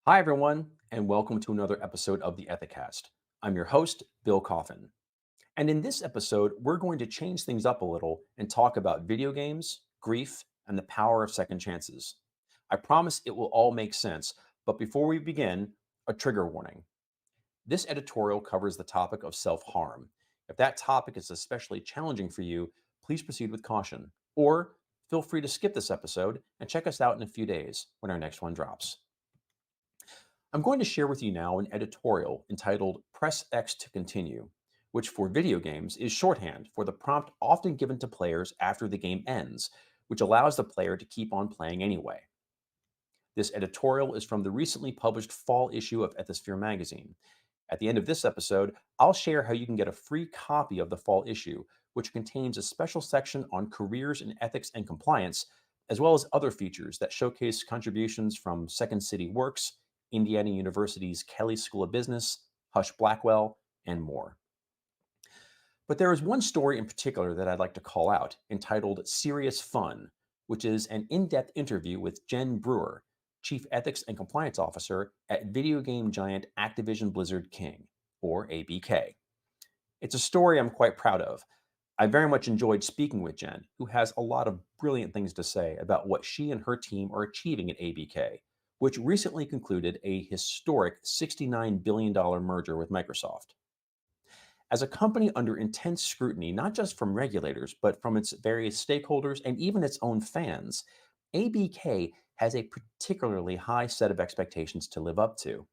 Hi, everyone, and welcome to another episode of the Ethicast. I'm your host, Bill Coffin. And in this episode, we're going to change things up a little and talk about video games, grief, and the power of second chances. I promise it will all make sense, but before we begin, a trigger warning. This editorial covers the topic of self harm. If that topic is especially challenging for you, please proceed with caution. Or feel free to skip this episode and check us out in a few days when our next one drops. I'm going to share with you now an editorial entitled Press X to Continue, which for video games is shorthand for the prompt often given to players after the game ends, which allows the player to keep on playing anyway. This editorial is from the recently published fall issue of Ethisphere Magazine. At the end of this episode, I'll share how you can get a free copy of the fall issue, which contains a special section on careers in ethics and compliance, as well as other features that showcase contributions from Second City Works, Indiana University's Kelley School of Business, Hush Blackwell, and more. But there is one story in particular that I'd like to call out, entitled Serious Fun, which is an in depth interview with Jen Brewer, Chief Ethics and Compliance Officer at video game giant Activision Blizzard King, or ABK. It's a story I'm quite proud of. I very much enjoyed speaking with Jen, who has a lot of brilliant things to say about what she and her team are achieving at ABK, which recently concluded a historic $69 billion merger with Microsoft. As a company under intense scrutiny, not just from regulators, but from its various stakeholders and even its own fans, ABK has a particularly high set of expectations to live up to.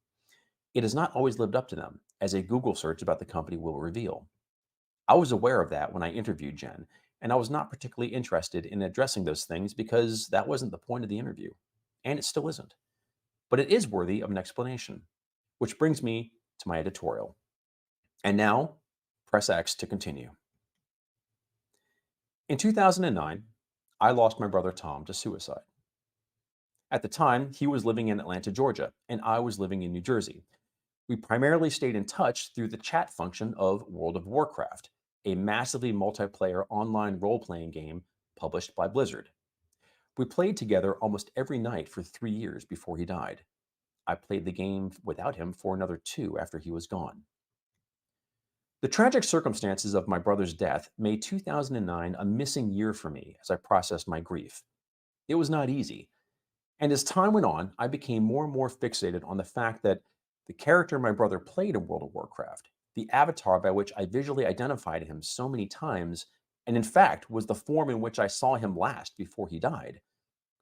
It has not always lived up to them, as a Google search about the company will reveal. I was aware of that when I interviewed Jen, and I was not particularly interested in addressing those things because that wasn't the point of the interview, and it still isn't. But it is worthy of an explanation, which brings me to my editorial. And now, press X to continue. In 2009, I lost my brother Tom to suicide. At the time, he was living in Atlanta, Georgia, and I was living in New Jersey. We primarily stayed in touch through the chat function of World of Warcraft, a massively multiplayer online role playing game published by Blizzard. We played together almost every night for 3 years before he died. I played the game without him for another two after he was gone. The tragic circumstances of my brother's death made 2009 a missing year for me as I processed my grief. It was not easy, and as time went on, I became more and more fixated on the fact that the character my brother played in World of Warcraft, the avatar by which I visually identified him so many times, and in fact was the form in which I saw him last before he died,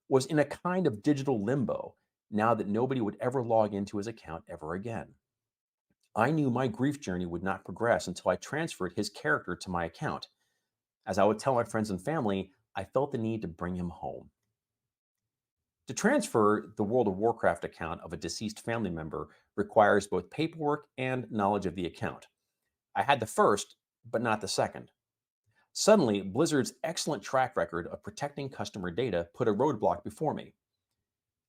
was in a kind of digital limbo now that nobody would ever log into his account ever again. I knew my grief journey would not progress until I transferred his character to my account. As I would tell my friends and family, I felt the need to bring him home. To transfer the World of Warcraft account of a deceased family member requires both paperwork and knowledge of the account. I had the first, but not the second. Suddenly, Blizzard's excellent track record of protecting customer data put a roadblock before me.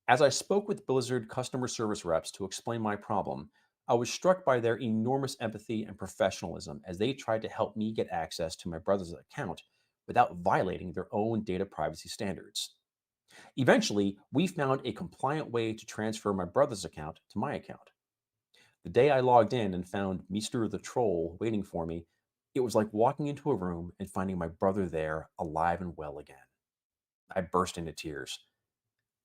As I spoke with Blizzard customer service reps to explain my problem, I was struck by their enormous empathy and professionalism as they tried to help me get access to my brother's account without violating their own data privacy standards. Eventually, we found a compliant way to transfer my brother's account to my account. The day I logged in and found Meester the Troll waiting for me, it was like walking into a room and finding my brother there, alive and well again. I burst into tears.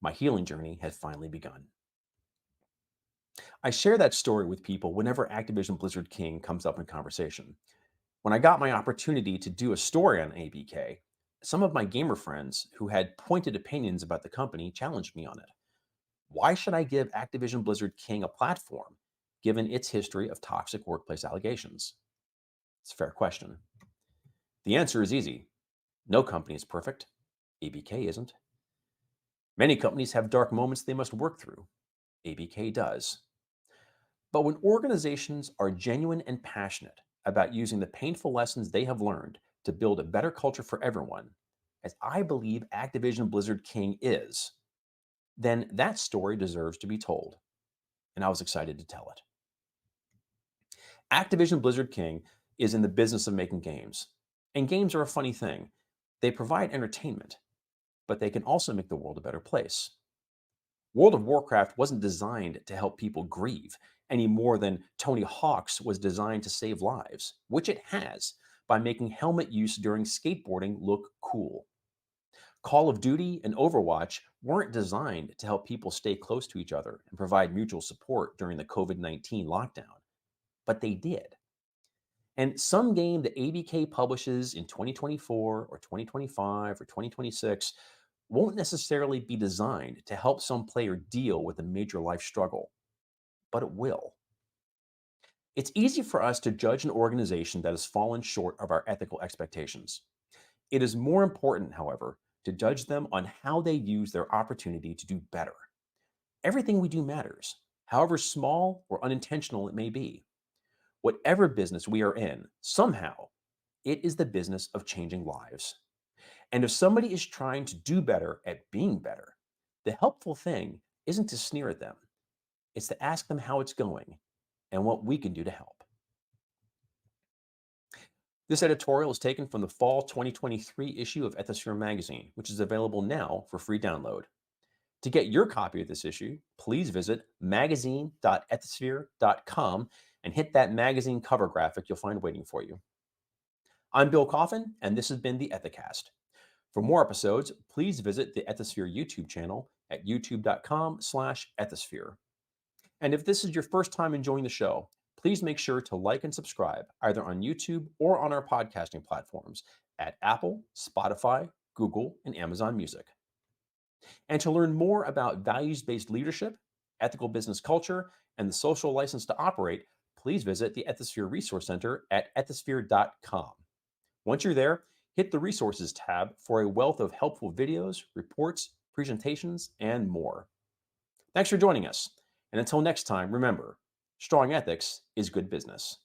My healing journey had finally begun. I share that story with people whenever Activision Blizzard King comes up in conversation. When I got my opportunity to do a story on ABK, some of my gamer friends who had pointed opinions about the company challenged me on it. Why should I give Activision Blizzard King a platform, given its history of toxic workplace allegations? It's a fair question. The answer is easy. No company is perfect. ABK isn't. Many companies have dark moments they must work through. ABK does. But when organizations are genuine and passionate about using the painful lessons they have learned to build a better culture for everyone, as I believe Activision Blizzard King is, then that story deserves to be told. And I was excited to tell it. Activision Blizzard King is in the business of making games. And games are a funny thing. They provide entertainment, but they can also make the world a better place. World of Warcraft wasn't designed to help people grieve any more than Tony Hawk's was designed to save lives, which it has by making helmet use during skateboarding look cool. Call of Duty and Overwatch weren't designed to help people stay close to each other and provide mutual support during the COVID-19 lockdown, but they did. And some game that ABK publishes in 2024 or 2025 or 2026 won't necessarily be designed to help some player deal with a major life struggle, but it will. It's easy for us to judge an organization that has fallen short of our ethical expectations. It is more important, however, to judge them on how they use their opportunity to do better. Everything we do matters, however small or unintentional it may be. Whatever business we are in, somehow, it is the business of changing lives. And if somebody is trying to do better at being better, the helpful thing isn't to sneer at them, it's to ask them how it's going and what we can do to help. This editorial is taken from the fall 2023 issue of Ethisphere Magazine, which is available now for free download. To get your copy of this issue, please visit magazine.ethisphere.com and hit that magazine cover graphic you'll find waiting for you. I'm Bill Coffin, and this has been the Ethicast. For more episodes, please visit the Ethisphere YouTube channel at youtube.com/ethisphere. And if this is your first time enjoying the show, please make sure to like and subscribe either on YouTube or on our podcasting platforms at Apple, Spotify, Google, and Amazon Music. And to learn more about values-based leadership, ethical business culture, and the social license to operate, please visit the Ethisphere Resource Center at ethisphere.com. Once you're there, hit the Resources tab for a wealth of helpful videos, reports, presentations, and more. Thanks for joining us. And until next time, remember, strong ethics is good business.